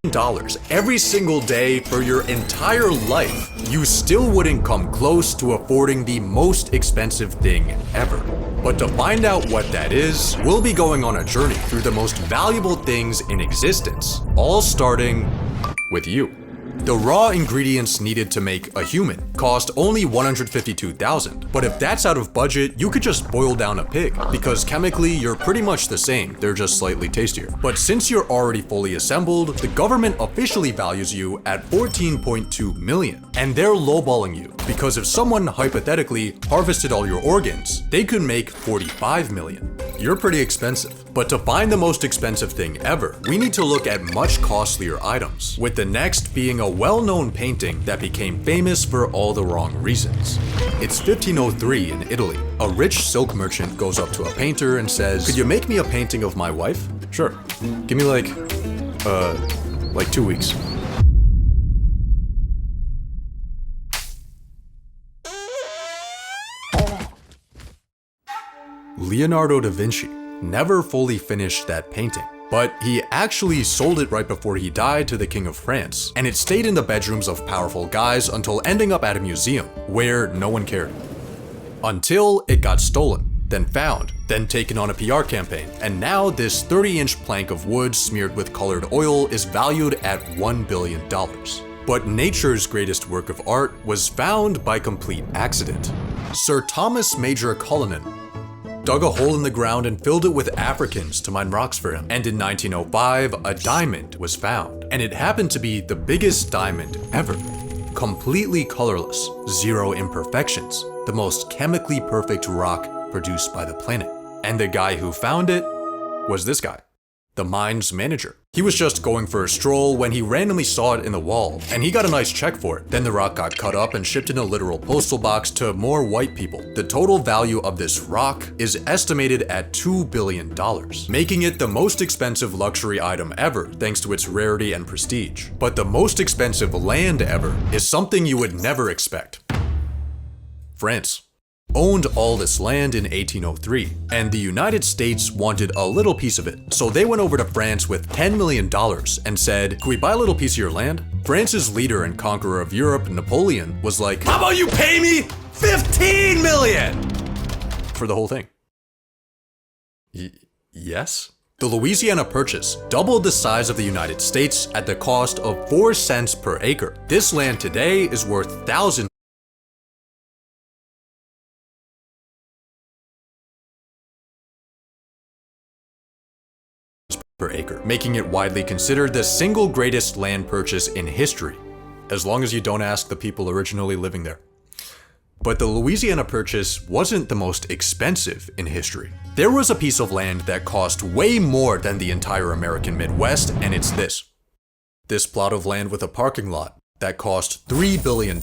million every single day for your entire life, you still wouldn't come close to affording the most expensive thing ever. But to find out what that is, we'll be going on a journey through the most valuable things in existence, all starting with you. The raw ingredients needed to make a human cost only $152,000, but if that's out of budget, you could just boil down a pig, because chemically you're pretty much the same, they're just slightly tastier. But since you're already fully assembled, the government officially values you at $14.2 million, and they're lowballing you, because if someone hypothetically harvested all your organs, they could make $45 million. You're pretty expensive. But to find the most expensive thing ever, we need to look at much costlier items, with the next being a well-known painting that became famous for all the wrong reasons. It's 1503 in Italy. A rich silk merchant goes up to a painter and says, "Could you make me a painting of my wife?" "Sure. Give me like 2 weeks." Leonardo da Vinci never fully finished that painting, but he actually sold it right before he died to the King of France, and it stayed in the bedrooms of powerful guys until ending up at a museum where no one cared. Until it got stolen, then found, then taken on a PR campaign, and now this 30-inch plank of wood smeared with colored oil is valued at $1 billion. But nature's greatest work of art was found by complete accident. Sir Thomas Major Cullinan dug a hole in the ground and filled it with Africans to mine rocks for him. And in 1905, a diamond was found. And it happened to be the biggest diamond ever. Completely colorless, zero imperfections, the most chemically perfect rock produced by the planet. And the guy who found it was this guy, the mine's manager. He was just going for a stroll when he randomly saw it in the wall, and he got a nice check for it. Then the rock got cut up and shipped in a literal postal box to more white people. The total value of this rock is estimated at $2 billion, making it the most expensive luxury item ever thanks to its rarity and prestige. But the most expensive land ever is something you would never expect. France owned all this land in 1803, and the United States wanted a little piece of it. So they went over to France with $10 million and said, "Can we buy a little piece of your land?" France's leader and conqueror of Europe, Napoleon, was like, "How about you pay me $15 million for the whole thing?" Yes? The Louisiana Purchase doubled the size of the United States at the cost of 4 cents per acre. This land today is worth thousands per acre, making it widely considered the single greatest land purchase in history, as long as you don't ask the people originally living there. But the Louisiana Purchase wasn't the most expensive in history. There was a piece of land that cost way more than the entire American Midwest, and it's this. This plot of land with a parking lot that cost $3 billion.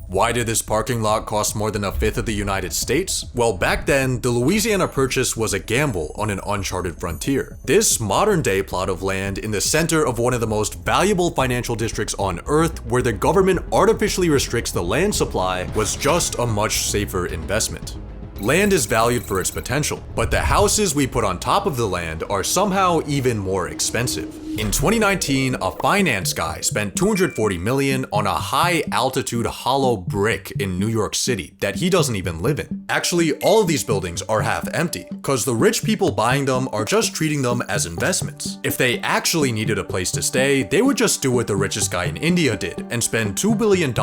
Why did this parking lot cost more than a fifth of the United States? Well, back then, the Louisiana Purchase was a gamble on an uncharted frontier. This modern-day plot of land in the center of one of the most valuable financial districts on Earth, where the government artificially restricts the land supply, was just a much safer investment. Land is valued for its potential, but the houses we put on top of the land are somehow even more expensive. In 2019, a finance guy spent $240 million on a high-altitude hollow brick in New York City that he doesn't even live in. Actually, all of these buildings are half empty, because the rich people buying them are just treating them as investments. If they actually needed a place to stay, they would just do what the richest guy in India did and spend $2 billion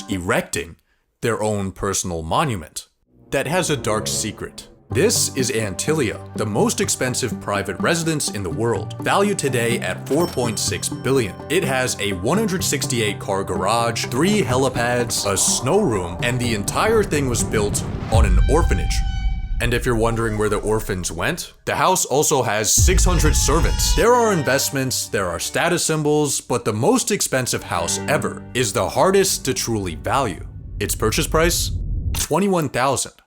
erecting their own personal monument. That has a dark secret. This is Antilia, the most expensive private residence in the world, valued today at $4.6 billion. It has a 168-car garage, 3 helipads, a snow room, and the entire thing was built on an orphanage. And if you're wondering where the orphans went, the house also has 600 servants. There are investments, there are status symbols, but the most expensive house ever is the hardest to truly value. Its purchase price? £21,000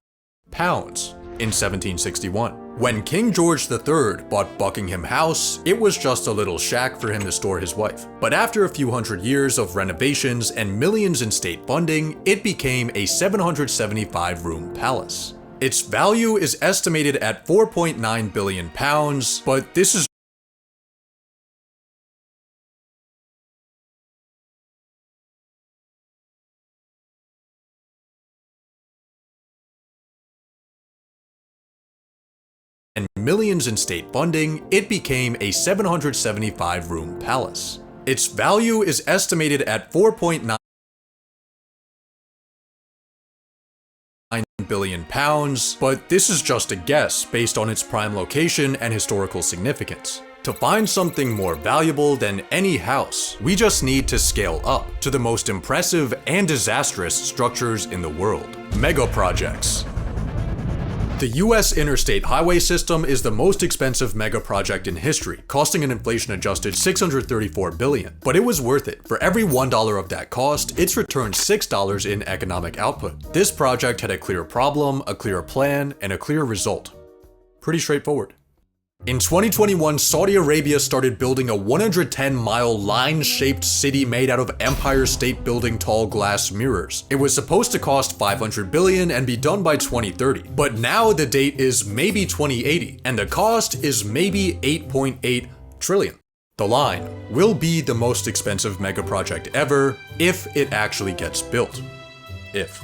in 1761. When King George III bought Buckingham House, it was just a little shack for him to store his wife. But after a few hundred years of renovations and millions in state funding, it became a 775-room palace. Its value is estimated at £4.9 billion, but this is millions in state funding, it became a 775-room palace. Its value is estimated at 4.9 billion pounds, but this is just a guess based on its prime location and historical significance. To find something more valuable than any house, we just need to scale up to the most impressive and disastrous structures in the world. Mega projects. The US interstate highway system is the most expensive mega project in history, costing an inflation-adjusted $634 billion. But it was worth it. For every $1 of that cost, it's returned $6 in economic output. This project had a clear problem, a clear plan, and a clear result. Pretty straightforward. In 2021, Saudi Arabia started building a 110-mile line-shaped city made out of Empire State Building tall glass mirrors. It was supposed to cost $500 billion and be done by 2030, but now the date is maybe 2080, and the cost is maybe 8.8 trillion. The line will be the most expensive mega project ever if it actually gets built. If.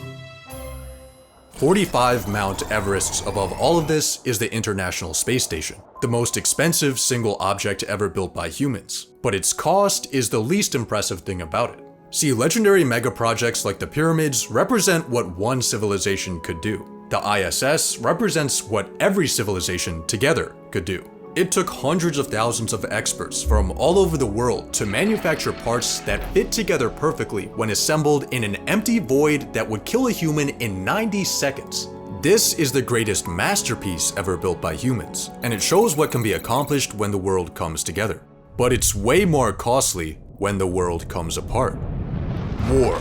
45 Mount Everests above all of this is the International Space Station, the most expensive single object ever built by humans. But its cost is the least impressive thing about it. See, legendary mega projects like the pyramids represent what one civilization could do. The ISS represents what every civilization together could do. It took hundreds of thousands of experts from all over the world to manufacture parts that fit together perfectly when assembled in an empty void that would kill a human in 90 seconds. This is the greatest masterpiece ever built by humans, and it shows what can be accomplished when the world comes together. But it's way more costly when the world comes apart. War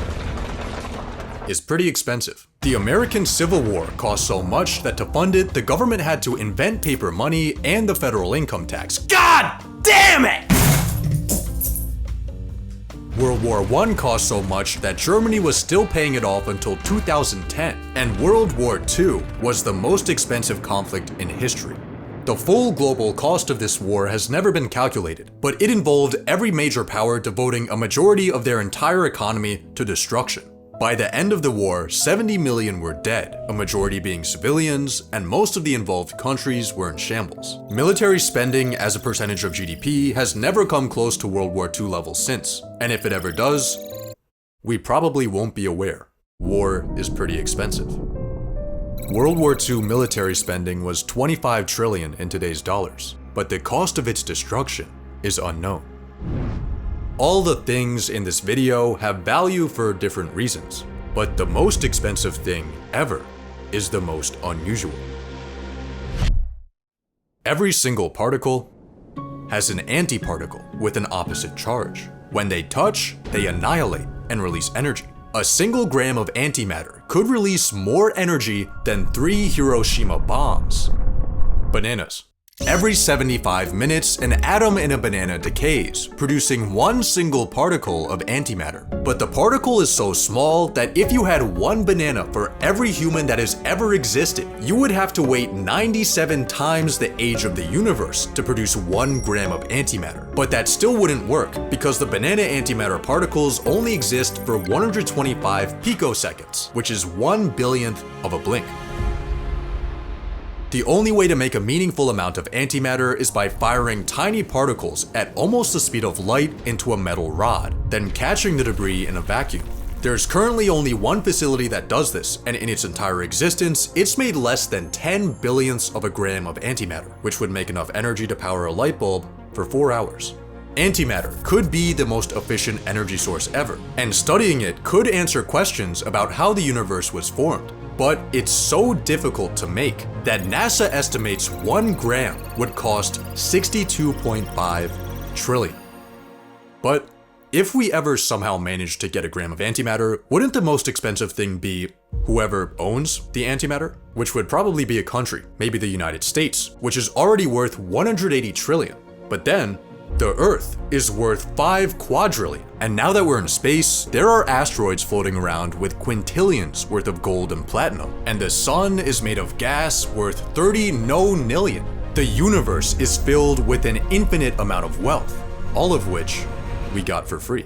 is pretty expensive. The American Civil War cost so much that to fund it, the government had to invent paper money and the federal income tax. God damn it! World War I cost so much that Germany was still paying it off until 2010, and World War II was the most expensive conflict in history. The full global cost of this war has never been calculated, but it involved every major power devoting a majority of their entire economy to destruction. By the end of the war, 70 million were dead, a majority being civilians, and most of the involved countries were in shambles. Military spending as a percentage of GDP has never come close to World War II levels since, and if it ever does, we probably won't be aware. War is pretty expensive. World War II military spending was 25 trillion in today's dollars, but the cost of its destruction is unknown. All the things in this video have value for different reasons, but the most expensive thing ever is the most unusual. Every single particle has an antiparticle with an opposite charge. When they touch, they annihilate and release energy. A single gram of antimatter could release more energy than 3 Hiroshima bombs. Bananas. Every 75 minutes, an atom in a banana decays, producing one single particle of antimatter. But the particle is so small that if you had one banana for every human that has ever existed, you would have to wait 97 times the age of the universe to produce 1 gram of antimatter. But that still wouldn't work because the banana antimatter particles only exist for 125 picoseconds, which is 1/1000th of a blink. The only way to make a meaningful amount of antimatter is by firing tiny particles at almost the speed of light into a metal rod, then catching the debris in a vacuum. There's currently only one facility that does this, and in its entire existence, it's made less than 10 billionths of a gram of antimatter, which would make enough energy to power a light bulb for 4 hours. Antimatter could be the most efficient energy source ever, and studying it could answer questions about how the universe was formed. But it's so difficult to make that NASA estimates 1 gram would cost 62.5 trillion. But if we ever somehow manage to get a gram of antimatter, wouldn't the most expensive thing be whoever owns the antimatter? Which would probably be a country, maybe the United States, which is already worth 180 trillion. But then, the Earth is worth 5 quadrillion. And now that we're in space, there are asteroids floating around with quintillions worth of gold and platinum. And the sun is made of gas worth 30 nonillion. The universe is filled with an infinite amount of wealth, all of which we got for free.